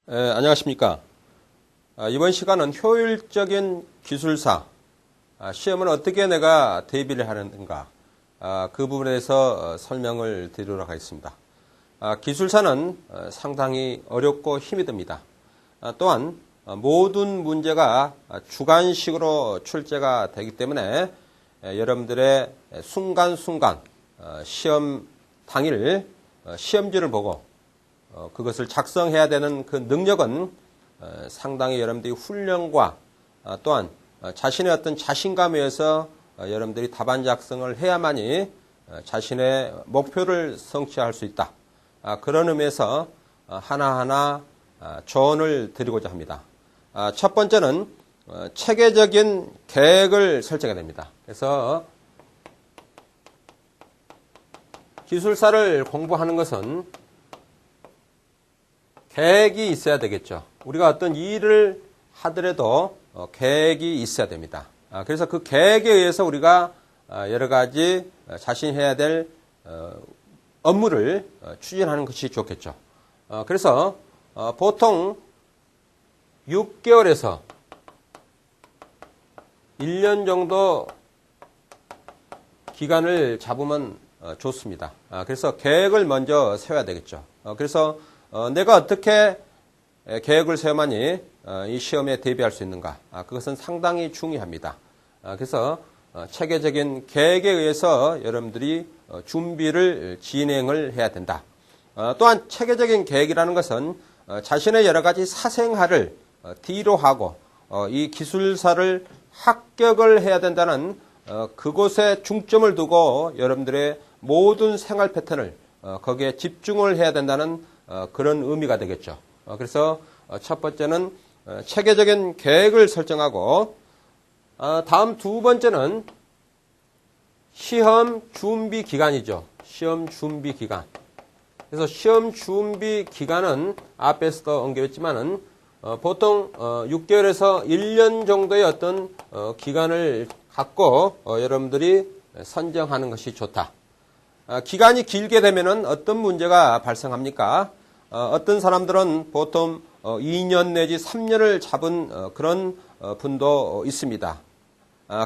안녕하십니까. 이번 시간은 효율적인 기술사, 시험은 어떻게 내가 대비를 하는가, 그 부분에 대해서 설명을 드리도록 하겠습니다. 기술사는 상당히 어렵고 힘이 듭니다. 또한 모든 문제가 주관식으로 출제가 되기 때문에 여러분들의 순간순간 시험 당일 시험지를 보고 그것을 작성해야 되는 그 능력은 상당히 여러분들이 훈련과 또한 자신의 어떤 자신감에 의해서 여러분들이 답안 작성을 해야만이 자신의 목표를 성취할 수 있다. 그런 의미에서 하나하나 조언을 드리고자 합니다. 첫 번째는 체계적인 계획을 설정해야 됩니다. 그래서 기술사를 공부하는 것은 계획이 있어야 되겠죠. 우리가 어떤 일을 하더라도 계획이 있어야 됩니다. 그래서 그 계획에 의해서 우리가 여러 가지 자신이 해야 될 업무를 추진하는 것이 좋겠죠. 그래서 보통 6개월에서 1년 정도 기간을 잡으면 좋습니다. 그래서 계획을 먼저 세워야 되겠죠. 그래서 내가 어떻게 계획을 세워만이 이 시험에 대비할 수 있는가? 그것은 상당히 중요합니다. 그래서 체계적인 계획에 의해서 여러분들이 준비를 진행을 해야 된다. 또한 체계적인 계획이라는 것은 자신의 여러 가지 사생활을 뒤로 하고 이 기술사를 합격을 해야 된다는 그곳에 중점을 두고 여러분들의 모든 생활 패턴을 거기에 집중을 해야 된다는 그런 의미가 되겠죠. 그래서 첫 번째는 체계적인 계획을 설정하고 다음 두 번째는 시험 준비 기간이죠. 시험 준비 기간. 그래서 시험 준비 기간은 앞에서도 언급했지만은 보통 6개월에서 1년 정도의 어떤 기간을 갖고 여러분들이 선정하는 것이 좋다. 기간이 길게 되면은 어떤 문제가 발생합니까? 어떤 사람들은 보통 2년 내지 3년을 잡은 그런 분도 있습니다.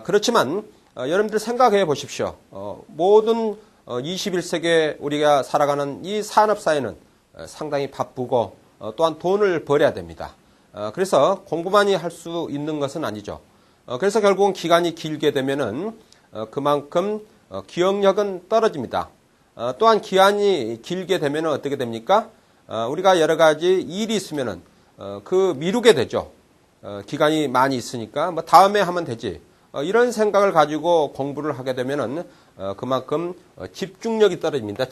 그렇지만 여러분들 생각해 보십시오. 모든 21세기에 우리가 살아가는 이 산업사회는 상당히 바쁘고 또한 돈을 벌어야 됩니다. 그래서 공부만이 할 수 있는 것은 아니죠. 그래서 결국은 기간이 길게 되면은 그만큼 기억력은 떨어집니다. 또한 기한이 길게 되면 어떻게 됩니까? 우리가 여러 가지 일이 있으면은 그 미루게 되죠. 기간이 많이 있으니까 뭐 다음에 하면 되지. 이런 생각을 가지고 공부를 하게 되면은 그만큼 집중력이 떨어집니다.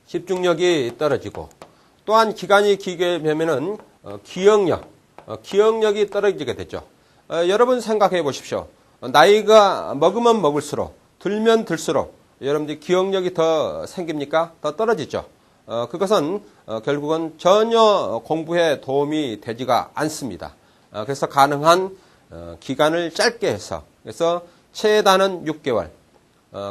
집중력이 떨어지고 또한 기간이 길게 되면은 기억력이 떨어지게 되죠. 여러분 생각해 보십시오. 나이가 먹으면 먹을수록 들면 들수록 여러분들이 기억력이 더 생깁니까? 더 떨어지죠. 그것은 결국은 전혀 공부에 도움이 되지가 않습니다. 그래서 가능한 기간을 짧게 해서 그래서 최단은 6개월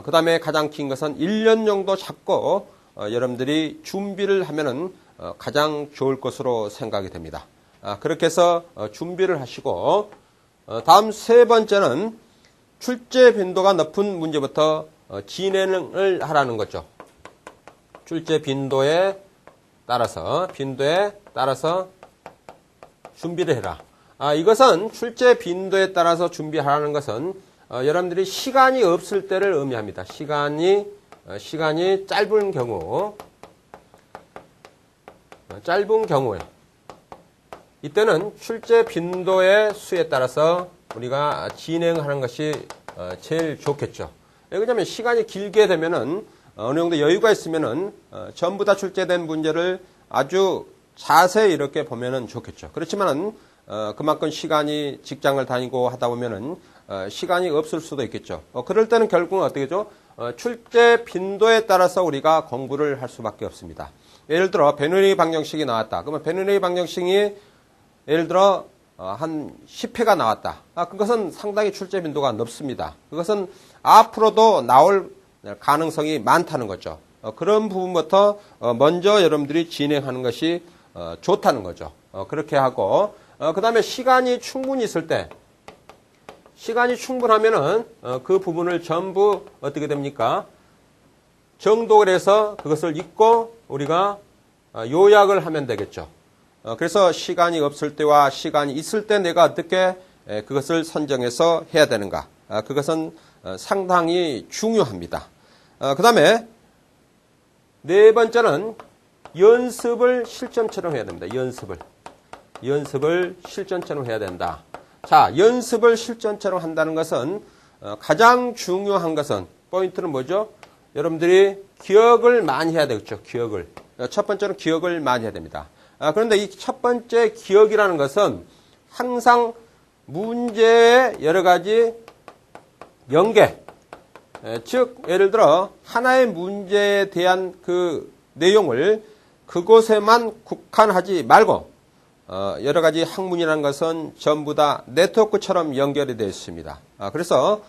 그 다음에 가장 긴 것은 1년 정도 잡고 여러분들이 준비를 하면은 가장 좋을 것으로 생각이 됩니다. 그렇게 해서 준비를 하시고 다음 세 번째는 출제 빈도가 높은 문제부터 진행을 하라는 거죠. 출제 빈도에 따라서 준비를 해라. 이것은 출제 빈도에 따라서 준비하라는 것은 여러분들이 시간이 없을 때를 의미합니다. 시간이 짧은 경우에 이때는 출제 빈도의 수에 따라서 우리가 진행하는 것이 제일 좋겠죠. 왜냐하면 시간이 길게 되면은 어느 정도 여유가 있으면은 전부 다 출제된 문제를 아주 자세히 이렇게 보면은 좋겠죠. 그렇지만은 그만큼 시간이 직장을 다니고 하다 보면은 시간이 없을 수도 있겠죠. 그럴 때는 결국은 어떻게 죠? 출제 빈도에 따라서 우리가 공부를 할 수밖에 없습니다. 예를 들어 베너리 방정식이 나왔다. 그러면 베너리 방정식이 예를 들어 한 10회가 나왔다. 그것은 상당히 출제 빈도가 높습니다. 그것은 앞으로도 나올 가능성이 많다는 거죠. 그런 부분부터 먼저 여러분들이 진행하는 것이 좋다는 거죠. 그렇게 하고 그 다음에 시간이 충분히 있을 때 시간이 충분하면은 그 부분을 전부 어떻게 됩니까? 정독을 해서 그것을 읽고 우리가 요약을 하면 되겠죠. 그래서 시간이 없을 때와 시간이 있을 때 내가 어떻게 그것을 선정해서 해야 되는가. 그것은 상당히 중요합니다. 그 다음에 네 번째는 연습을 실전처럼 해야 됩니다. 연습을 실전처럼 해야 된다. 자, 연습을 실전처럼 한다는 것은 가장 중요한 것은 포인트는 뭐죠? 여러분들이 기억을 많이 해야 되겠죠. 기억을. 첫 번째는 기억을 많이 해야 됩니다. 그런데 이 첫 번째 기억이라는 것은 항상 문제의 여러 가지 연계, 즉 예를 들어 하나의 문제에 대한 그 내용을 그곳에만 국한하지 말고 여러 가지 학문이라는 것은 전부 다 네트워크처럼 연결이 되어 있습니다. 그래서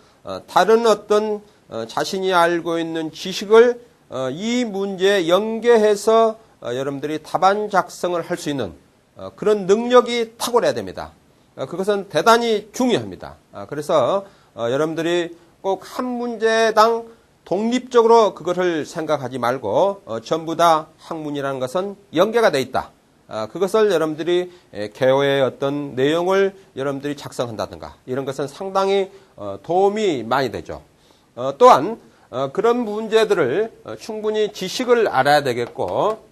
다른 어떤 자신이 알고 있는 지식을 이 문제에 연계해서 여러분들이 답안 작성을 할 수 있는 그런 능력이 탁월해야 됩니다. 그것은 대단히 중요합니다. 그래서 여러분들이 꼭 한 문제당 독립적으로 그것을 생각하지 말고 전부 다 학문이라는 것은 연계가 되어 있다. 그것을 여러분들이 개요의 어떤 내용을 여러분들이 작성한다든가 이런 것은 상당히 도움이 많이 되죠. 또한 그런 문제들을 충분히 지식을 알아야 되겠고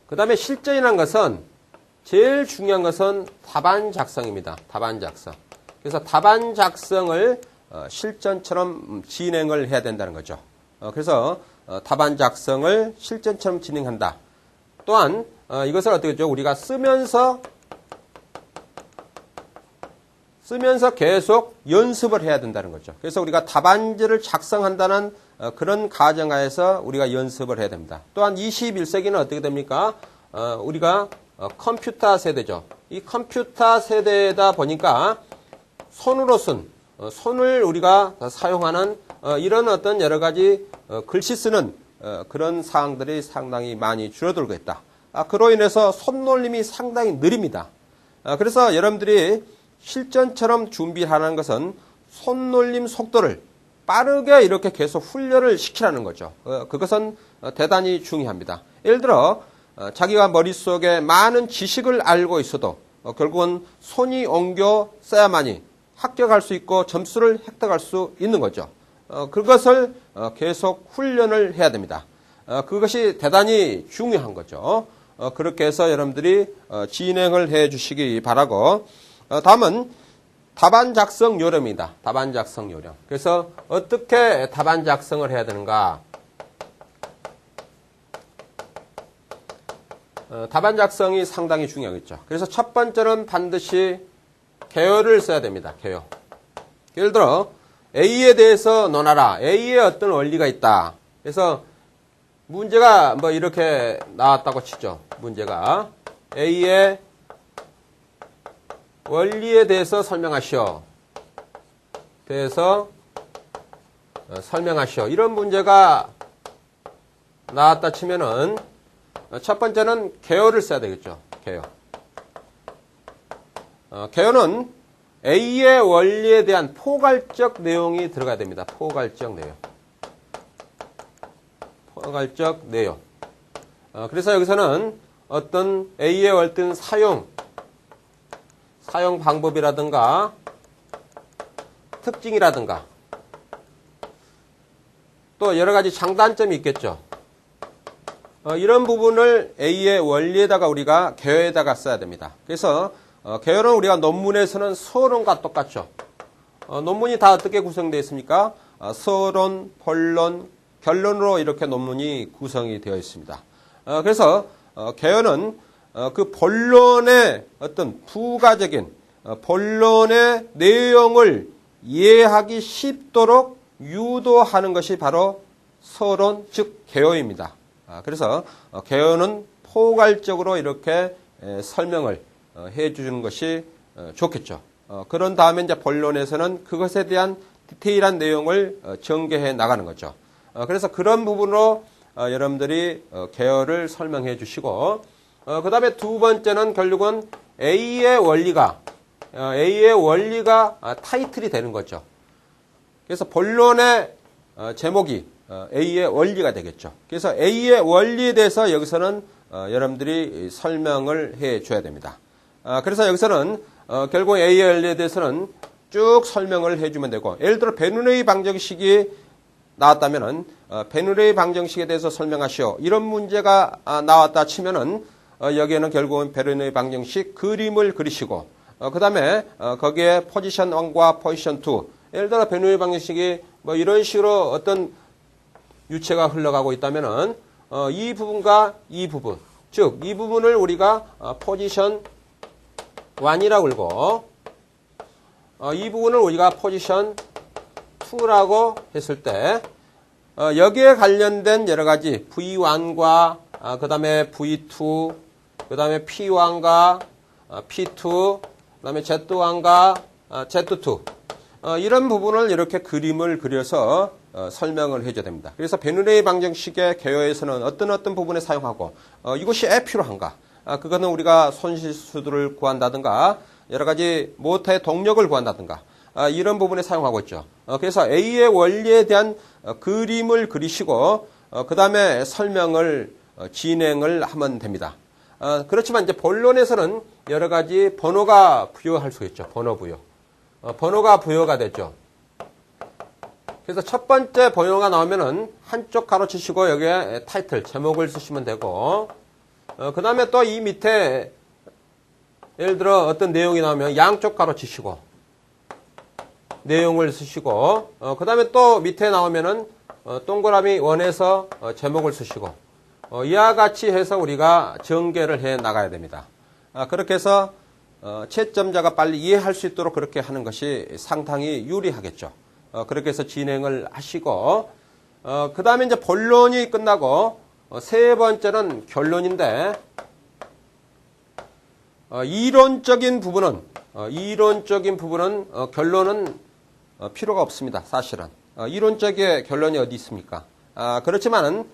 그 다음에 실전이라는 것은 제일 중요한 것은 답안 작성입니다. 답안 작성. 그래서 답안 작성을 실전처럼 진행을 해야 된다는 거죠. 그래서 답안 작성을 실전처럼 진행한다. 또한 이것을 어떻게 하죠? 우리가 쓰면서 계속 연습을 해야 된다는 거죠. 그래서 우리가 답안지를 작성한다는 그런 가정하에서 우리가 연습을 해야 됩니다. 또한 21세기는 어떻게 됩니까? 우리가 컴퓨터 세대죠. 이 컴퓨터 세대다 보니까 손을 우리가 사용하는 이런 어떤 여러 가지 글씨 쓰는 그런 사항들이 상당히 많이 줄어들고 있다. 그로 인해서 손놀림이 상당히 느립니다. 그래서 여러분들이 실전처럼 준비하는 것은 손놀림 속도를 빠르게 이렇게 계속 훈련을 시키라는 거죠. 그것은 대단히 중요합니다. 예를 들어 자기가 머릿속에 많은 지식을 알고 있어도 결국은 손이 옮겨 써야만이 합격할 수 있고 점수를 획득할 수 있는 거죠. 그것을 계속 훈련을 해야 됩니다. 그것이 대단히 중요한 거죠. 그렇게 해서 여러분들이 진행을 해 주시기 바라고 다음은 답안 작성 요령입니다. 답안 작성 요령. 그래서 어떻게 답안 작성을 해야 되는가? 답안 작성이 상당히 중요하겠죠. 그래서 첫 번째는 반드시 개요를 써야 됩니다. 개요. 예를 들어 A에 대해서 논하라. A에 어떤 원리가 있다. 그래서 문제가 뭐 이렇게 나왔다고 치죠. 문제가 A의 원리에 대해서 설명하시오. 이런 문제가 나왔다 치면은 첫 번째는 개요를 써야 되겠죠. 개요. 개요는 A의 원리에 대한 포괄적 내용이 들어가야 됩니다. 포괄적 내용. 그래서 여기서는 어떤 A의 어떤 사용 방법이라든가 특징이라든가 또 여러 가지 장단점이 있겠죠. 이런 부분을 A의 원리에다가 우리가 개요에다가 써야 됩니다. 그래서 개요는 우리가 논문에서는 서론과 똑같죠. 논문이 다 어떻게 구성되어 있습니까? 서론, 본론, 결론으로 이렇게 논문이 구성이 되어 있습니다. 그래서 개요는 그 본론의 어떤 부가적인 본론의 내용을 이해하기 쉽도록 유도하는 것이 바로 서론, 즉 개요입니다. 그래서 개요는 포괄적으로 이렇게 설명을 해주는 것이 좋겠죠. 그런 다음에 이제 본론에서는 그것에 대한 디테일한 내용을 전개해 나가는 거죠. 그래서 그런 부분으로 여러분들이 개요를 설명해 주시고 그 다음에 두 번째는 결국은 A의 원리가 타이틀이 되는 거죠. 그래서 본론의 제목이 A의 원리가 되겠죠. 그래서 A의 원리에 대해서 여기서는 여러분들이 설명을 해 줘야 됩니다. 그래서 여기서는 결국 A의 원리에 대해서는 쭉 설명을 해주면 되고, 예를 들어 베르누이 방정식이 나왔다면은 베르누이 방정식에 대해서 설명하시오, 이런 문제가 나왔다 치면은 여기에는 결국은 베르누이 방정식 그림을 그리시고, 그 다음에 거기에 포지션 1과 포지션 2, 예를 들어 베르누이 방정식이 뭐 이런 식으로 어떤 유체가 흘러가고 있다면은 이 부분과 이 부분, 즉 이 부분을 우리가 포지션 1이라고 불고, 이 부분을 우리가 포지션 2라고 했을 때 여기에 관련된 여러 가지 V1과 그 다음에 V2, 그 다음에 P1과 P2, 그 다음에 Z1과 Z2, 이런 부분을 이렇게 그림을 그려서 설명을 해줘야 됩니다. 그래서 베르누이 방정식의 개요에서는 어떤 부분에 사용하고, 이것이 왜 필요한가, 그거는 우리가 손실수들을 구한다든가 여러 가지 모터의 동력을 구한다든가 이런 부분에 사용하고 있죠. 그래서 A의 원리에 대한 그림을 그리시고 그 다음에 설명을 진행을 하면 됩니다. 그렇지만 이제 본론에서는 여러 가지 번호가 부여할 수 있죠. 번호 부여. 번호가 부여가 되죠. 그래서 첫 번째 번호가 나오면은 한쪽 가로치시고 여기에 타이틀, 제목을 쓰시면 되고, 그 다음에 또 이 밑에 예를 들어 어떤 내용이 나오면 양쪽 가로치시고 내용을 쓰시고, 그 다음에 또 밑에 나오면은 동그라미 원에서 제목을 쓰시고, 이와 같이 해서 우리가 전개를 해 나가야 됩니다. 그렇게 해서 채점자가 빨리 이해할 수 있도록 그렇게 하는 것이 상당히 유리하겠죠. 그렇게 해서 진행을 하시고, 그 다음에 이제 본론이 끝나고 세 번째는 결론인데, 이론적인 부분은 결론은 필요가 없습니다. 사실은. 이론적인 결론이 어디 있습니까? 그렇지만은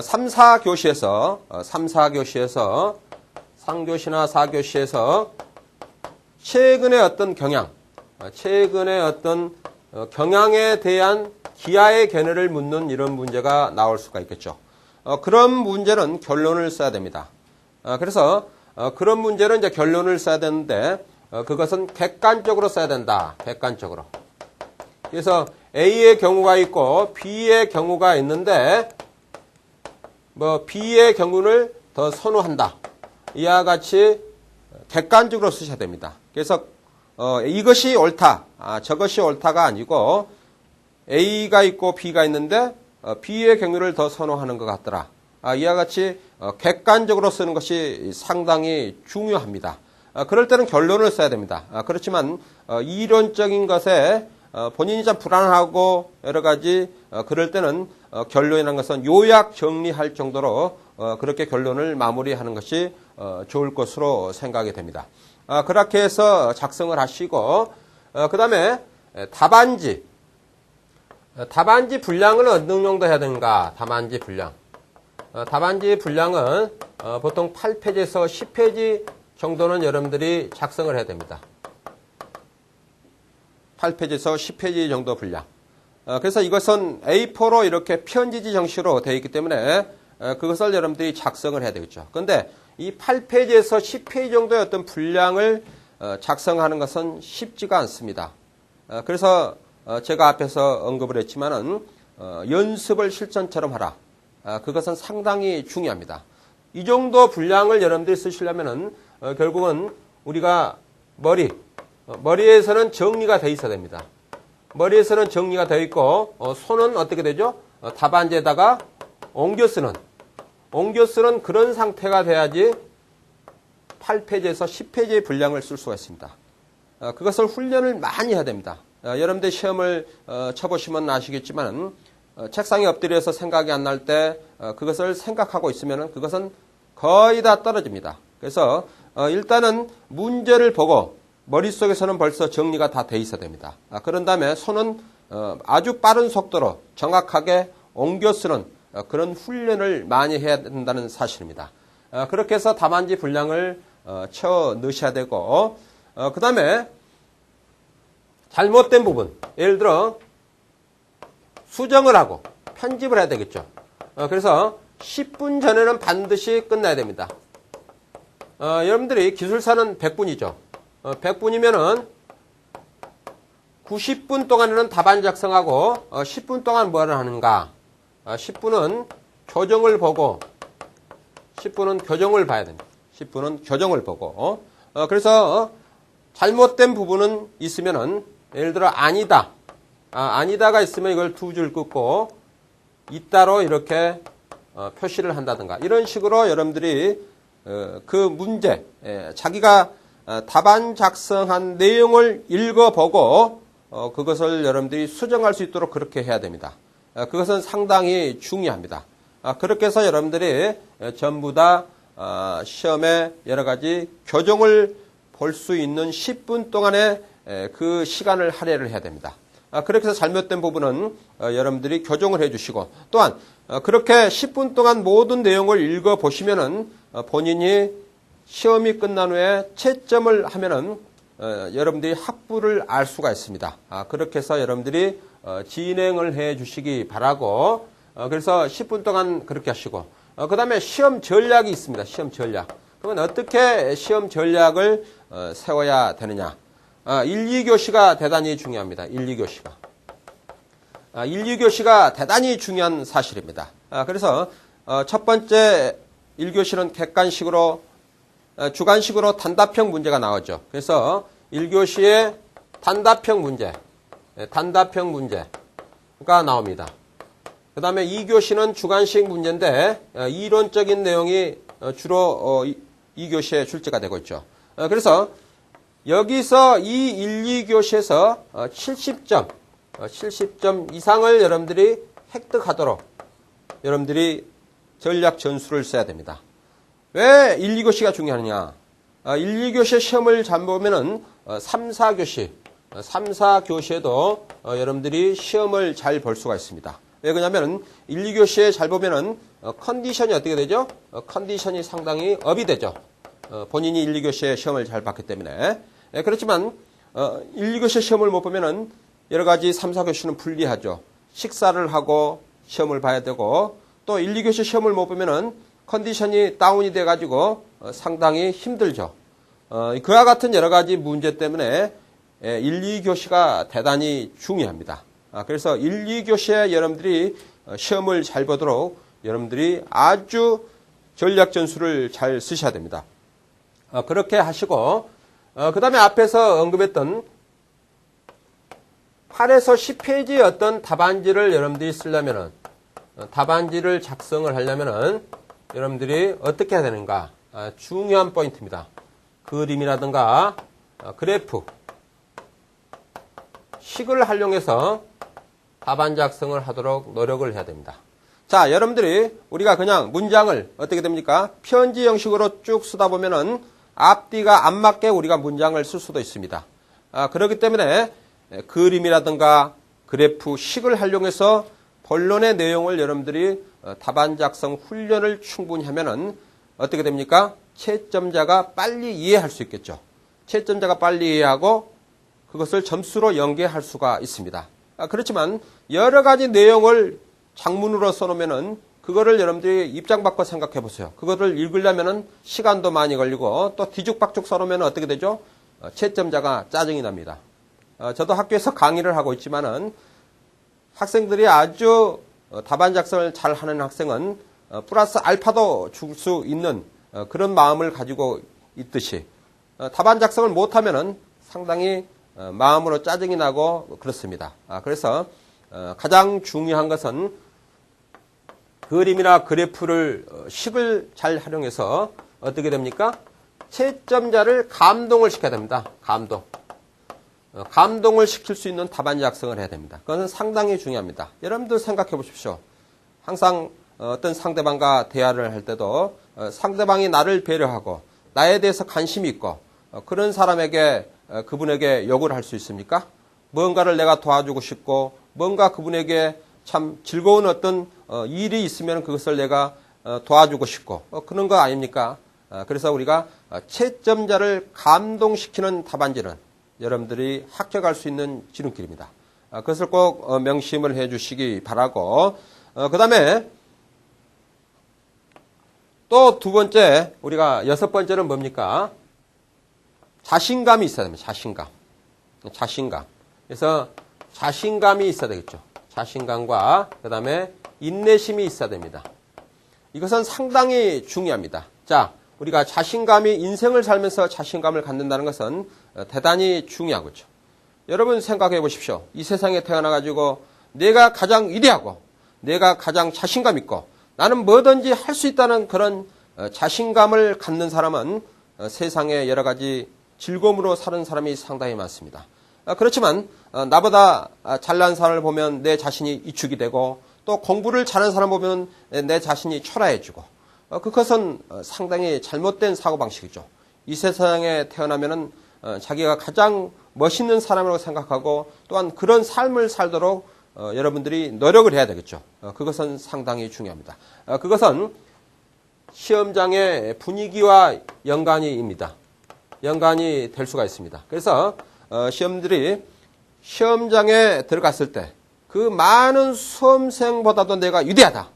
3, 4교시에서 3교시나 4교시에서 최근의 어떤 경향에 대한 기하의 견해를 묻는 이런 문제가 나올 수가 있겠죠. 그런 문제는 결론을 써야 됩니다. 그래서 그런 문제는 이제 결론을 써야 되는데, 그것은 객관적으로 써야 된다. 객관적으로. 그래서 A의 경우가 있고 B의 경우가 있는데, 뭐 B의 경우를 더 선호한다, 이와 같이 객관적으로 쓰셔야 됩니다. 그래서 이것이 옳다, 저것이 옳다가 아니고 A가 있고 B가 있는데 B의 경우를 더 선호하는 것 같더라, 이와 같이 객관적으로 쓰는 것이 상당히 중요합니다. 그럴 때는 결론을 써야 됩니다. 그렇지만 이론적인 것에 본인이 좀 불안하고 여러 가지 그럴 때는 결론이라는 것은 요약 정리할 정도로 그렇게 결론을 마무리하는 것이 좋을 것으로 생각이 됩니다. 그렇게 해서 작성을 하시고, 그 다음에 답안지 분량을 어느 정도 해야 되는가? 답안지 분량은 보통 8페이지에서 10페이지 정도는 여러분들이 작성을 해야 됩니다. 8페이지에서 10페이지 정도 분량. 그래서 이것은 A4로 이렇게 편지지 형식으로 되어 있기 때문에 그것을 여러분들이 작성을 해야 되겠죠. 그런데 이 8페이지에서 10페이지 정도의 어떤 분량을 작성하는 것은 쉽지가 않습니다. 그래서 제가 앞에서 언급을 했지만은 연습을 실전처럼 하라. 그것은 상당히 중요합니다. 이 정도 분량을 여러분들이 쓰시려면은 결국은 우리가 머리에서는 정리가 되어 있어야 됩니다. 머리에서는 정리가 되어 있고, 손은 어떻게 되죠? 답안지에다가 옮겨 쓰는 그런 상태가 돼야지 8페이지에서 10페이지의 분량을 쓸 수가 있습니다. 그것을 훈련을 많이 해야 됩니다. 여러분들 시험을 쳐보시면 아시겠지만, 책상에 엎드려서 생각이 안 날 때 그것을 생각하고 있으면 그것은 거의 다 떨어집니다. 그래서 일단은 문제를 보고 머릿속에서는 벌써 정리가 다 돼 있어야 됩니다. 그런 다음에 손은 아주 빠른 속도로 정확하게 옮겨 쓰는 그런 훈련을 많이 해야 된다는 사실입니다. 그렇게 해서 답안지 분량을 채워 넣으셔야 되고, 그 다음에 잘못된 부분, 예를 들어 수정을 하고 편집을 해야 되겠죠. 그래서 10분 전에는 반드시 끝나야 됩니다. 여러분들이 기술사는 100분이죠. 100분이면은 90분 동안에는 답안 작성하고 10분 동안 뭐를 하는가? 10분은 교정을 보고 10분은 교정을 봐야 됩니다. 10분은 교정을 보고 그래서 잘못된 부분은 있으면은 예를 들어 아니다. 아니다가 있으면 이걸 두 줄 끊고 있다로 이렇게 표시를 한다든가 이런 식으로 여러분들이 그 문제 자기가 답안 작성한 내용을 읽어보고 그것을 여러분들이 수정할 수 있도록 그렇게 해야 됩니다. 그것은 상당히 중요합니다. 그렇게 해서 여러분들이 전부 다 시험에 여러 가지 교정을 볼 수 있는 10분 동안의 그 시간을 할애를 해야 됩니다. 그렇게 해서 잘못된 부분은 여러분들이 교정을 해주시고 또한 그렇게 10분 동안 모든 내용을 읽어보시면은 본인이 시험이 끝난 후에 채점을 하면은 여러분들이 학부를 알 수가 있습니다. 그렇게 해서 여러분들이 진행을 해 주시기 바라고 그래서 10분 동안 그렇게 하시고 그 다음에 시험 전략이 있습니다. 시험 전략. 그러면 어떻게 시험 전략을 세워야 되느냐. 1, 2교시가 대단히 중요합니다. 1, 2교시가. 1, 2교시가 대단히 중요한 사실입니다. 그래서 첫 번째 1교시는 객관식으로 주관식으로 단답형 문제가 나오죠. 그래서 1교시에 단답형 문제가 나옵니다. 그 다음에 2교시는 주관식 문제인데 이론적인 내용이 주로 2교시에 출제가 되고 있죠. 그래서 여기서 이 1, 2교시에서 70점 이상을 여러분들이 획득하도록 여러분들이 전략 전술을 써야 됩니다. 왜 1, 2교시가 중요하느냐? 1, 2교시 시험을 잘 보면은 3, 4교시에도 여러분들이 시험을 잘 볼 수가 있습니다. 왜 그러냐면은 1, 2교시에 잘 보면은 컨디션이 어떻게 되죠? 컨디션이 상당히 업이 되죠. 본인이 1, 2교시에 시험을 잘 봤기 때문에. 그렇지만 1, 2교시 시험을 못 보면은 여러 가지 3, 4교시는 불리하죠. 식사를 하고 시험을 봐야 되고 또 1, 2교시 시험을 못 보면은 컨디션이 다운이 돼 가지고 상당히 힘들죠. 그와 같은 여러 가지 문제 때문에 1, 2교시가 대단히 중요합니다. 그래서 1, 2교시에 여러분들이 시험을 잘 보도록 여러분들이 아주 전략 전술을 잘 쓰셔야 됩니다. 그렇게 하시고 그 다음에 앞에서 언급했던 8에서 10페이지의 어떤 답안지를 여러분들이 쓰려면은 답안지를 작성을 하려면은 여러분들이 어떻게 해야 되는가? 중요한 포인트입니다. 그림이라든가 그래프, 식을 활용해서 답안 작성을 하도록 노력을 해야 됩니다. 자, 여러분들이 우리가 그냥 문장을 어떻게 됩니까? 편지 형식으로 쭉 쓰다 보면은 앞뒤가 안 맞게 우리가 문장을 쓸 수도 있습니다. 그렇기 때문에 그림이라든가 그래프, 식을 활용해서 본론의 내용을 여러분들이 답안 작성 훈련을 충분히 하면은 어떻게 됩니까? 채점자가 빨리 이해할 수 있겠죠. 채점자가 빨리 이해하고 그것을 점수로 연계할 수가 있습니다. 그렇지만 여러 가지 내용을 장문으로 써놓으면은 그거를 여러분들이 입장 바꿔 생각해 보세요. 그거를 읽으려면은 시간도 많이 걸리고 또 뒤죽박죽 써놓으면 어떻게 되죠? 채점자가 짜증이 납니다. 저도 학교에서 강의를 하고 있지만은 학생들이 아주 답안 작성을 잘 하는 학생은 플러스 알파도 줄 수 있는 그런 마음을 가지고 있듯이 답안 작성을 못하면은 상당히 마음으로 짜증이 나고 그렇습니다. 그래서 가장 중요한 것은 그림이나 그래프를 식을 잘 활용해서 어떻게 됩니까? 채점자를 감동을 시켜야 됩니다. 감동을 시킬 수 있는 답안 작성을 해야 됩니다. 그것은 상당히 중요합니다. 여러분들 생각해 보십시오. 항상 어떤 상대방과 대화를 할 때도 상대방이 나를 배려하고 나에 대해서 관심이 있고 그런 사람에게 그분에게 욕을 할 수 있습니까? 뭔가를 내가 도와주고 싶고 뭔가 그분에게 참 즐거운 어떤 일이 있으면 그것을 내가 도와주고 싶고 그런 거 아닙니까? 그래서 우리가 채점자를 감동시키는 답안지는 여러분들이 합격할 수 있는 지름길입니다. 그것을 꼭 명심을 해 주시기 바라고, 그 다음에 또 두 번째, 우리가 여섯 번째는 뭡니까? 자신감이 있어야 됩니다. 자신감. 그래서 자신감이 있어야 되겠죠. 자신감과 그 다음에 인내심이 있어야 됩니다. 이것은 상당히 중요합니다. 자, 우리가 자신감이 인생을 살면서 자신감을 갖는다는 것은 대단히 중요하겠죠. 여러분 생각해 보십시오. 이 세상에 태어나가지고 내가 가장 위대하고 내가 가장 자신감 있고 나는 뭐든지 할 수 있다는 그런 자신감을 갖는 사람은 세상에 여러 가지 즐거움으로 사는 사람이 상당히 많습니다. 그렇지만 나보다 잘난 사람을 보면 내 자신이 위축이 되고 또 공부를 잘하는 사람 보면 내 자신이 초라해지고 그것은 상당히 잘못된 사고방식이죠. 이 세상에 태어나면은 자기가 가장 멋있는 사람이라고 생각하고 또한 그런 삶을 살도록 여러분들이 노력을 해야 되겠죠. 그것은 상당히 중요합니다. 그것은 시험장의 분위기와 연관이 될 수가 있습니다. 그래서 시험들이 시험장에 들어갔을 때 그 많은 수험생보다도 내가 위대하다.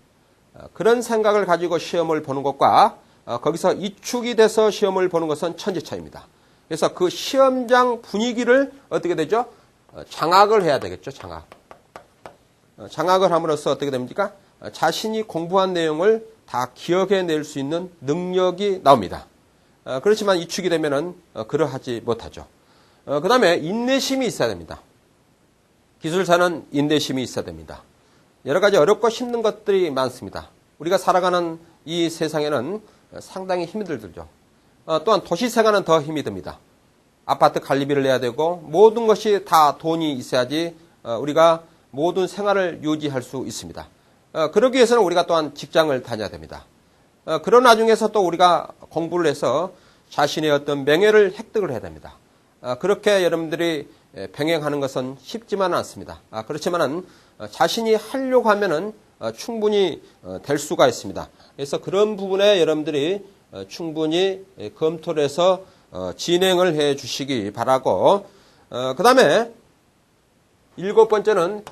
그런 생각을 가지고 시험을 보는 것과 거기서 위축이 돼서 시험을 보는 것은 천지차이입니다. 그래서 그 시험장 분위기를 어떻게 되죠? 장악을 해야 되겠죠. 장악을 함으로써 어떻게 됩니까? 자신이 공부한 내용을 다 기억해낼 수 있는 능력이 나옵니다. 그렇지만 위축이 되면은 그러하지 못하죠. 그 다음에 인내심이 있어야 됩니다. 기술사는 인내심이 있어야 됩니다. 여러 가지 어렵고 힘든 것들이 많습니다. 우리가 살아가는 이 세상에는 상당히 힘이 들죠. 또한 도시생활은 더 힘이 듭니다. 아파트 관리비를 내야 되고 모든 것이 다 돈이 있어야지 우리가 모든 생활을 유지할 수 있습니다. 그러기 위해서는 우리가 또한 직장을 다녀야 됩니다. 그런 와중에서 또 우리가 공부를 해서 자신의 어떤 명예를 획득을 해야 됩니다. 그렇게 여러분들이 병행하는 것은 쉽지만은 않습니다. 그렇지만은 자신이 하려고 하면은 충분히 될 수가 있습니다. 그래서 그런 부분에 여러분들이 충분히 검토를 해서 진행을 해 주시기 바라고, 그 다음에 일곱 번째는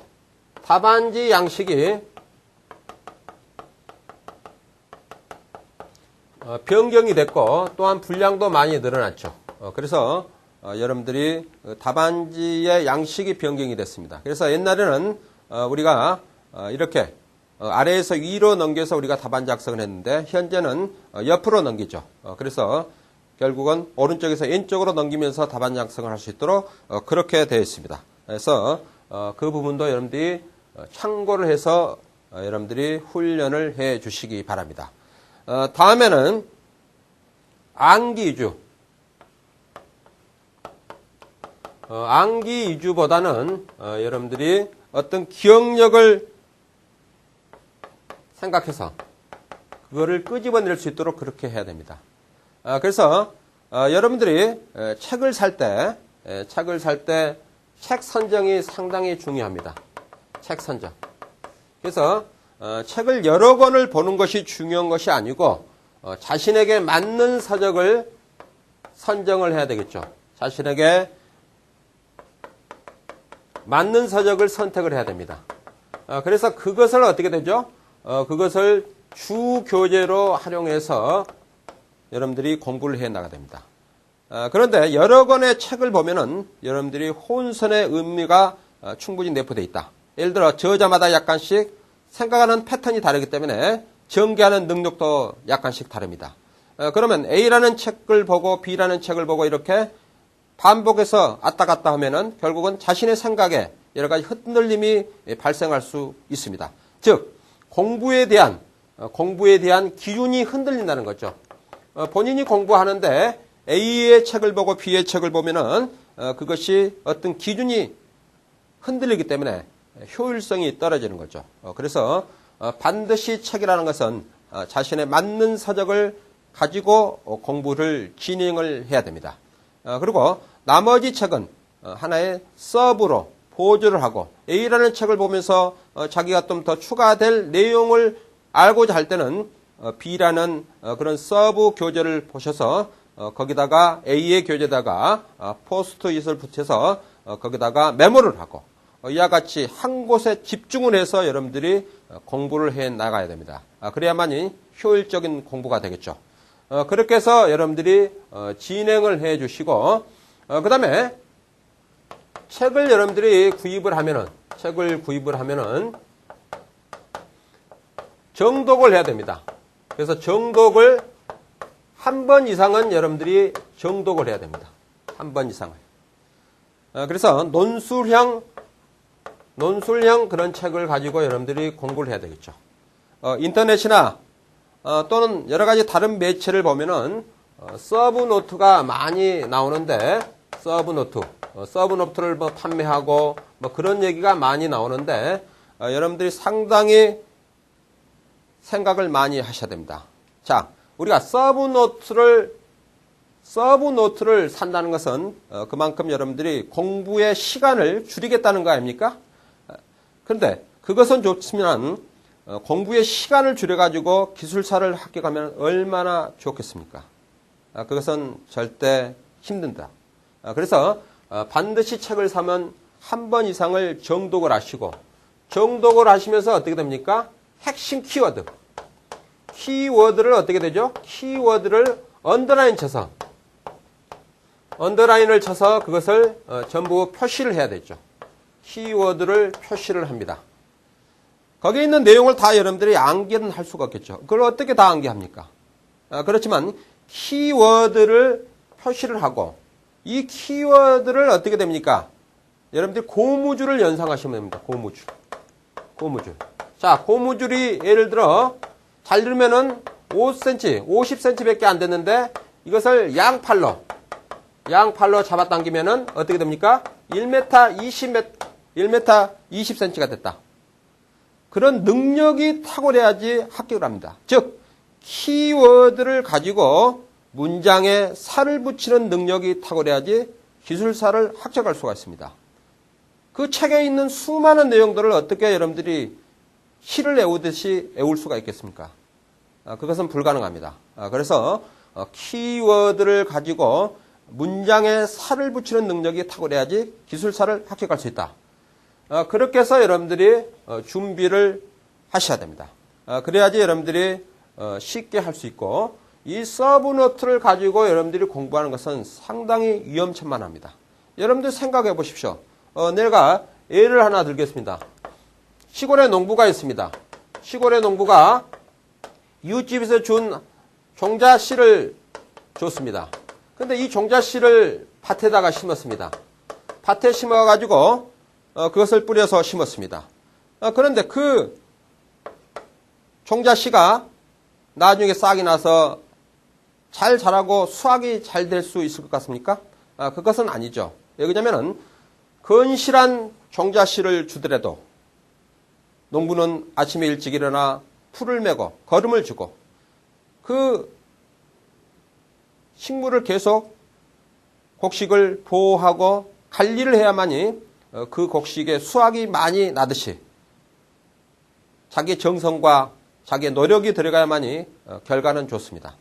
답안지 양식이 변경이 됐고 또한 분량도 많이 늘어났죠. 그래서 여러분들이 답안지의 양식이 변경이 됐습니다. 그래서 옛날에는 우리가 이렇게 아래에서 위로 넘겨서 우리가 답안지 작성을 했는데 현재는 옆으로 넘기죠. 그래서 결국은 오른쪽에서 왼쪽으로 넘기면서 답안지 작성을 할 수 있도록 그렇게 되어 있습니다. 그래서 그 부분도 여러분들이 참고를 해서 여러분들이 훈련을 해 주시기 바랍니다. 다음에는 암기 위주. 암기 위주보다는 여러분들이 어떤 기억력을 생각해서 그거를 끄집어낼 수 있도록 그렇게 해야 됩니다. 그래서 여러분들이 책을 살 때 책 선정이 상당히 중요합니다. 책 선정. 그래서 책을 여러 권을 보는 것이 중요한 것이 아니고 자신에게 맞는 서적을 선정을 해야 되겠죠. 자신에게 맞는 서적을 선택을 해야 됩니다. 그래서 그것을 어떻게 되죠? 그것을 주 교재로 활용해서 여러분들이 공부를 해 나가야 됩니다. 그런데 여러 권의 책을 보면은 여러분들이 혼선의 의미가 충분히 내포되어 있다. 예를 들어 저자마다 약간씩 생각하는 패턴이 다르기 때문에 전개하는 능력도 약간씩 다릅니다. 그러면 A라는 책을 보고 B라는 책을 보고 이렇게 반복해서 왔다 갔다 하면은 결국은 자신의 생각에 여러 가지 흔들림이 발생할 수 있습니다. 즉, 공부에 대한 기준이 흔들린다는 거죠. 본인이 공부하는데 A의 책을 보고 B의 책을 보면은 그것이 어떤 기준이 흔들리기 때문에 효율성이 떨어지는 거죠. 그래서 반드시 책이라는 것은 자신의 맞는 서적을 가지고 공부를 진행을 해야 됩니다. 그리고 나머지 책은 하나의 서브로 보조를 하고 A라는 책을 보면서 자기가 좀 더 추가될 내용을 알고자 할 때는 B라는 그런 서브 교재를 보셔서 거기다가 A의 교재에다가 포스트잇을 붙여서 거기다가 메모를 하고 이와 같이 한 곳에 집중을 해서 여러분들이 공부를 해 나가야 됩니다. 그래야만이 효율적인 공부가 되겠죠. 그렇게 해서 여러분들이 진행을 해 주시고 그 다음에 책을 여러분들이 구입을 하면은 정독을 해야 됩니다. 그래서 정독을 한 번 이상은 여러분들이 정독을 해야 됩니다. 한 번 이상을. 그래서 논술형 그런 책을 가지고 여러분들이 공부를 해야 되겠죠. 인터넷이나 또는 여러 가지 다른 매체를 보면은 서브노트가 많이 나오는데 서브노트를 뭐 판매하고 뭐 그런 얘기가 많이 나오는데 여러분들이 상당히 생각을 많이 하셔야 됩니다. 자, 우리가 서브노트를 산다는 것은 그만큼 여러분들이 공부의 시간을 줄이겠다는 거 아닙니까? 그런데 그것은 좋지만 공부의 시간을 줄여가지고 기술사를 합격하면 얼마나 좋겠습니까? 그것은 절대 힘든다. 그래서 반드시 책을 사면 한 번 이상을 정독을 하시고 정독을 하시면서 어떻게 됩니까? 핵심 키워드를 어떻게 되죠? 키워드를 언더라인을 쳐서 그것을 전부 표시를 해야 되죠. 키워드를 표시를 합니다. 거기에 있는 내용을 다 여러분들이 암기는 할 수가 없겠죠. 그걸 어떻게 다 암기합니까? 그렇지만 키워드를 표시를 하고 이 키워드를 어떻게 됩니까? 여러분들이 고무줄을 연상하시면 됩니다. 고무줄. 자, 고무줄이 예를 들어 잘 들으면은 5cm, 50cm밖에 안 됐는데 이것을 양팔로 잡아당기면은 어떻게 됩니까? 1m 20cm가 됐다. 그런 능력이 탁월해야지 합격을 합니다. 즉, 키워드를 가지고 문장에 살을 붙이는 능력이 탁월해야지 기술사를 합격할 수가 있습니다. 그 책에 있는 수많은 내용들을 어떻게 여러분들이 실을 애우듯이 애울 수가 있겠습니까? 그것은 불가능합니다. 그래서 키워드를 가지고 문장에 살을 붙이는 능력이 탁월해야지 기술사를 합격할 수 있다. 그렇게 해서 여러분들이 준비를 하셔야 됩니다. 그래야지 여러분들이 쉽게 할 수 있고 이 서브노트를 가지고 여러분들이 공부하는 것은 상당히 위험천만합니다. 여러분들 생각해 보십시오. 내가 예를 하나 들겠습니다. 시골에 농부가 있습니다. 시골의 농부가 이웃집에서 준 종자씨를 줬습니다. 근데 이 종자씨를 밭에다가 심었습니다. 밭에 심어가지고 그것을 뿌려서 심었습니다. 그런데 그 종자씨가 나중에 싹이 나서 잘 자라고 수확이 잘 될 수 있을 것 같습니까? 그것은 아니죠. 왜냐하면 건실한 종자씨를 주더라도 농부는 아침에 일찍 일어나 풀을 메고 거름을 주고 그 식물을 계속 곡식을 보호하고 관리를 해야만이 그 곡식에 수확이 많이 나듯이 자기 정성과 자기의 노력이 들어가야만이 결과는 좋습니다.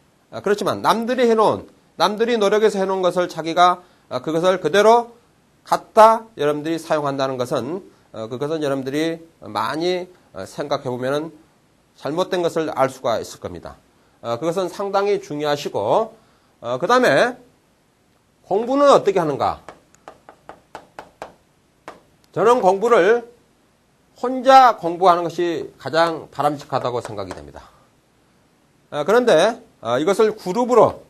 그렇지만 남들이 노력해서 해놓은 것을 자기가 그것을 그대로 갖다 여러분들이 사용한다는 것은 그것은 여러분들이 많이 생각해 보면은 잘못된 것을 알 수가 있을 겁니다. 그것은 상당히 중요하시고 그 다음에 공부는 어떻게 하는가? 저는 공부를 혼자 공부하는 것이 가장 바람직하다고 생각이 됩니다. 그런데 이것을 그룹으로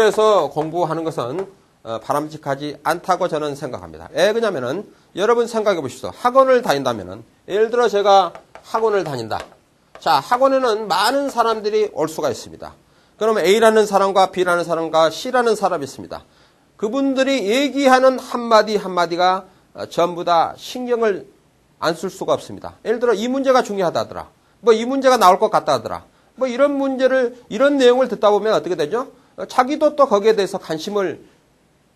해서 공부하는 것은 바람직하지 않다고 저는 생각합니다. 왜 그러냐면은 여러분 생각해 보십시오. 학원을 다닌다면은 예를 들어 제가 학원을 다닌다. 자, 학원에는 많은 사람들이 올 수가 있습니다. 그러면 A라는 사람과 B라는 사람과 C라는 사람이 있습니다. 그분들이 얘기하는 한마디 한마디가 전부 다 신경을 안 쓸 수가 없습니다. 예를 들어 이 문제가 중요하다 하더라. 뭐 이 문제가 나올 것 같다 하더라. 뭐 이런 내용을 듣다 보면 어떻게 되죠? 자기도 또 거기에 대해서 관심을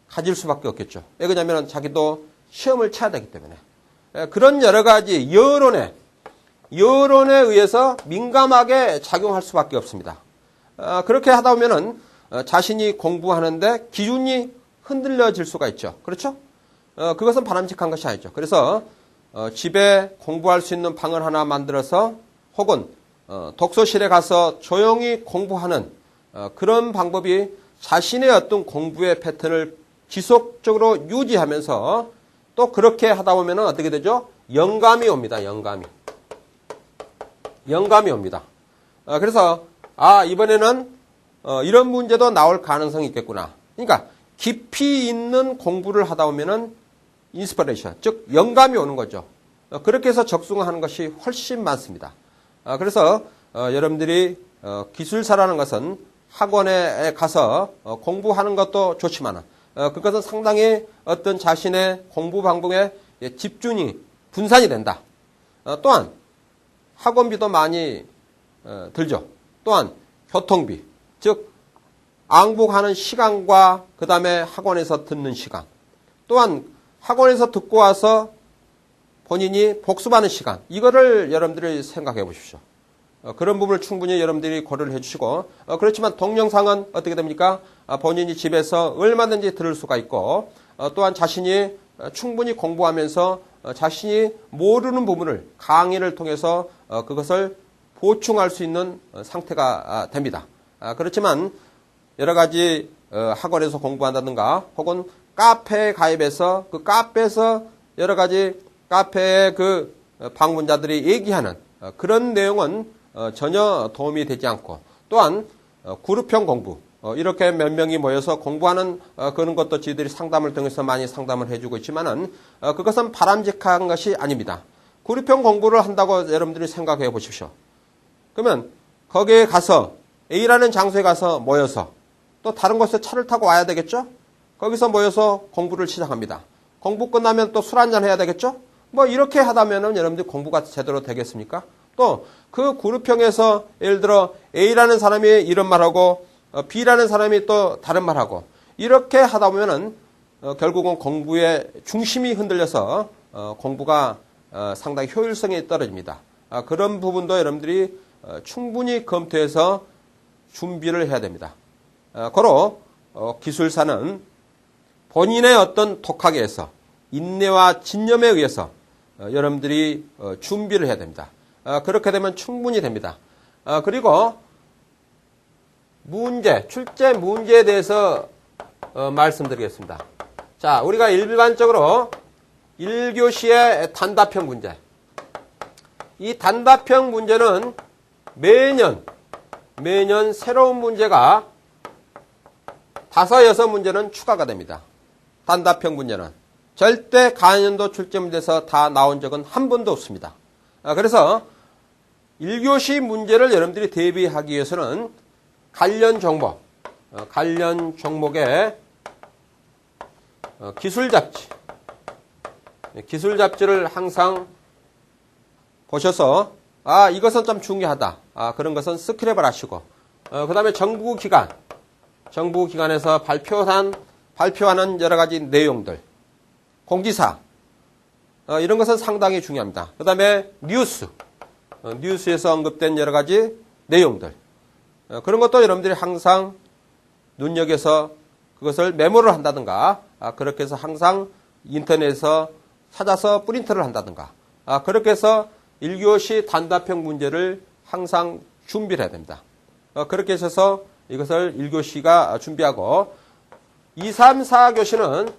가질 수밖에 없겠죠. 왜 그러냐면 자기도 시험을 쳐야 되기 때문에. 그런 여러 가지 여론에 의해서 민감하게 작용할 수밖에 없습니다. 그렇게 하다 보면은 자신이 공부하는데 기준이 흔들려질 수가 있죠. 그렇죠? 그것은 바람직한 것이 아니죠. 그래서 집에 공부할 수 있는 방을 하나 만들어서 혹은 독서실에 가서 조용히 공부하는 그런 방법이 자신의 어떤 공부의 패턴을 지속적으로 유지하면서 또 그렇게 하다 보면 어떻게 되죠? 영감이 옵니다. 영감이 옵니다. 그래서 이번에는 이런 문제도 나올 가능성이 있겠구나. 그러니까 깊이 있는 공부를 하다 보면은 인스피레이션, 즉 영감이 오는 거죠. 그렇게 해서 적중하는 것이 훨씬 많습니다. 그래서 여러분들이 기술사라는 것은 학원에 가서 공부하는 것도 좋지만 그것은 상당히 어떤 자신의 공부 방법에 집중이 분산이 된다. 또한 학원비도 많이 들죠. 또한 교통비, 즉 앙북하는 시간과 그 다음에 학원에서 듣는 시간, 또한 학원에서 듣고 와서 본인이 복습하는 시간, 이거를 여러분들이 생각해 보십시오. 그런 부분을 충분히 여러분들이 고려를 해주시고, 그렇지만 동영상은 어떻게 됩니까? 본인이 집에서 얼마든지 들을 수가 있고, 또한 자신이 충분히 공부하면서 자신이 모르는 부분을 강의를 통해서 그것을 보충할 수 있는 상태가 됩니다. 그렇지만 여러 가지 학원에서 공부한다든가 혹은 카페에 가입해서 그 카페에서 여러 가지 카페의 그 방문자들이 얘기하는 그런 내용은 전혀 도움이 되지 않고, 또한 그룹형 공부, 이렇게 몇 명이 모여서 공부하는 그런 것도 저희들이 상담을 통해서 많이 상담을 해주고 있지만은 그것은 바람직한 것이 아닙니다. 그룹형 공부를 한다고 여러분들이 생각해 보십시오. 그러면 거기에 가서 A라는 장소에 가서 모여서 또 다른 곳에 차를 타고 와야 되겠죠? 거기서 모여서 공부를 시작합니다. 공부 끝나면 또 술 한잔 해야 되겠죠? 뭐 이렇게 하다면은 여러분들 공부가 제대로 되겠습니까? 또 그 그룹형에서 예를 들어 A라는 사람이 이런 말하고 B라는 사람이 또 다른 말하고 이렇게 하다 보면은 결국은 공부의 중심이 흔들려서 공부가 상당히 효율성이 떨어집니다. 그런 부분도 여러분들이 충분히 검토해서 준비를 해야 됩니다. 고로 기술사는 본인의 어떤 독학에서 인내와 진념에 의해서 여러분들이 준비를 해야 됩니다. 그렇게 되면 충분히 됩니다. 그리고 출제 문제에 대해서 말씀드리겠습니다. 자, 우리가 일반적으로 1교시의 단답형 문제. 이 단답형 문제는 매년 새로운 문제가 5, 6문제는 추가가 됩니다. 단답형 문제는. 절대 가년도 출제 문제에서 다 나온 적은 한 번도 없습니다. 그래서 1교시 문제를 여러분들이 대비하기 위해서는 관련 종목의 기술 잡지를 항상 보셔서 이것은 좀 중요하다. 그런 것은 스크랩을 하시고, 그 다음에 정부기관에서 발표하는 여러 가지 내용들, 공지사, 이런 것은 상당히 중요합니다. 그 다음에 뉴스에서 언급된 여러 가지 내용들, 그런 것도 여러분들이 항상 눈여겨서 그것을 메모를 한다든가, 그렇게 해서 항상 인터넷에서 찾아서 프린트를 한다든가, 그렇게 해서 1교시 단답형 문제를 항상 준비를 해야 됩니다. 그렇게 하셔서 이것을 1교시가 준비하고 2, 3, 4교시는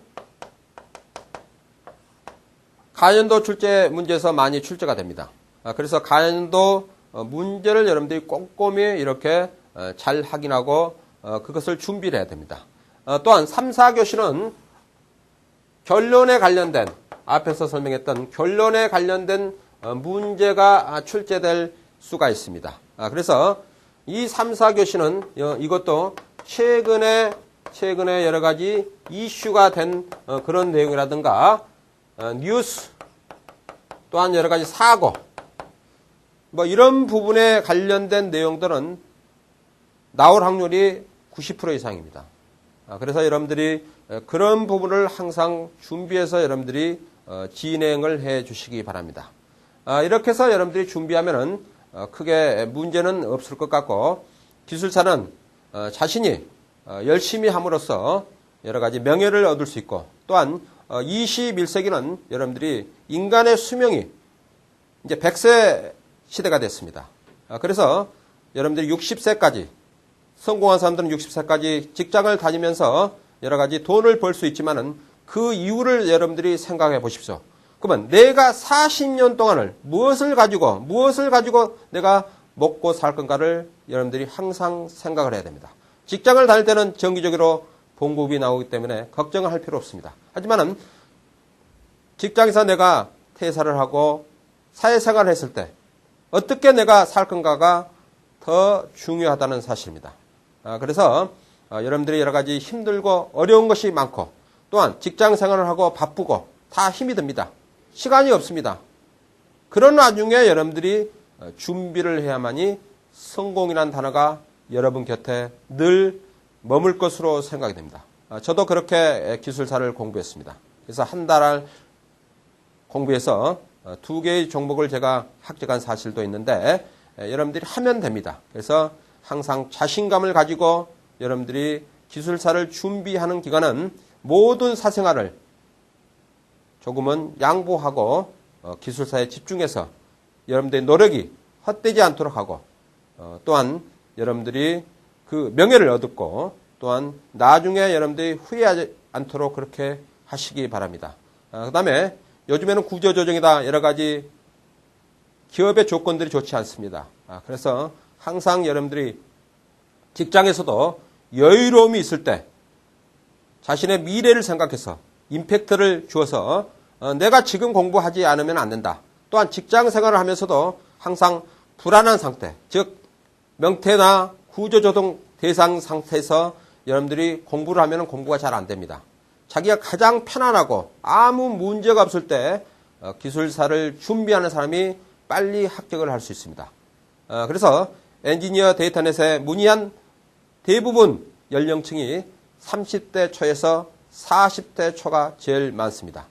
가연도 출제 문제에서 많이 출제가 됩니다. 그래서 가연도 문제를 여러분들이 꼼꼼히 이렇게 잘 확인하고 그것을 준비를 해야 됩니다. 또한 3, 4교시는 결론에 관련된, 앞에서 설명했던 결론에 관련된 문제가 출제될 수가 있습니다. 그래서 이 3, 4교시는 이것도 최근에 여러 가지 이슈가 된 그런 내용이라든가 뉴스, 또한 여러 가지 사고, 뭐 이런 부분에 관련된 내용들은 나올 확률이 90% 이상입니다. 그래서 여러분들이 그런 부분을 항상 준비해서 여러분들이 진행을 해 주시기 바랍니다. 이렇게 해서 여러분들이 준비하면은 크게 문제는 없을 것 같고, 기술사는 자신이 열심히 함으로써 여러 가지 명예를 얻을 수 있고, 또한 21세기는 여러분들이 인간의 수명이 이제 100세 시대가 됐습니다. 그래서 여러분들이 60세까지, 성공한 사람들은 60세까지 직장을 다니면서 여러 가지 돈을 벌 수 있지만은 그 이유를 여러분들이 생각해 보십시오. 그러면 내가 40년 동안을 무엇을 가지고 내가 먹고 살 건가를 여러분들이 항상 생각을 해야 됩니다. 직장을 다닐 때는 정기적으로 봉급이 나오기 때문에 걱정을 할 필요 없습니다. 하지만은 직장에서 내가 퇴사를 하고 사회생활을 했을 때 어떻게 내가 살 건가가 더 중요하다는 사실입니다. 그래서 여러분들이 여러 가지 힘들고 어려운 것이 많고, 또한 직장 생활을 하고 바쁘고 다 힘이 듭니다. 시간이 없습니다. 그런 와중에 여러분들이 준비를 해야만이 성공이라는 단어가 여러분 곁에 늘 머물 것으로 생각이 됩니다. 저도 그렇게 기술사를 공부했습니다. 그래서 한 달 공부해서 2개의 종목을 제가 합격한 사실도 있는데, 여러분들이 하면 됩니다. 그래서 항상 자신감을 가지고 여러분들이 기술사를 준비하는 기간은 모든 사생활을 조금은 양보하고 기술사에 집중해서 여러분들의 노력이 헛되지 않도록 하고, 또한 여러분들이 그 명예를 얻고, 또한 나중에 여러분들이 후회하지 않도록 그렇게 하시기 바랍니다. 그 다음에 요즘에는 구조조정이다, 여러 가지 기업의 조건들이 좋지 않습니다. 그래서 항상 여러분들이 직장에서도 여유로움이 있을 때 자신의 미래를 생각해서 임팩트를 주어서 내가 지금 공부하지 않으면 안 된다. 또한 직장 생활을 하면서도 항상 불안한 상태, 즉 명태나 구조조정 대상 상태에서 여러분들이 공부를 하면 공부가 잘 안 됩니다. 자기가 가장 편안하고 아무 문제가 없을 때 기술사를 준비하는 사람이 빨리 합격을 할 수 있습니다. 그래서 엔지니어 데이터넷에 문의한 대부분 연령층이 30대 초에서 40대 초가 제일 많습니다.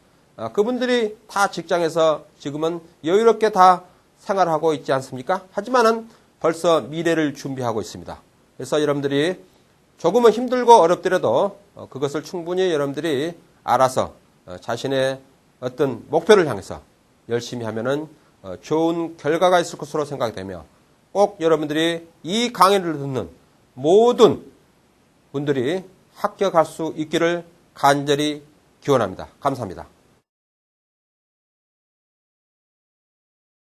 그분들이 다 직장에서 지금은 여유롭게 다 생활하고 있지 않습니까? 하지만은 벌써 미래를 준비하고 있습니다. 그래서 여러분들이 조금은 힘들고 어렵더라도 그것을 충분히 여러분들이 알아서 자신의 어떤 목표를 향해서 열심히 하면은 좋은 결과가 있을 것으로 생각이 되며, 꼭 여러분들이 이 강의를 듣는 모든 분들이 합격할 수 있기를 간절히 기원합니다. 감사합니다.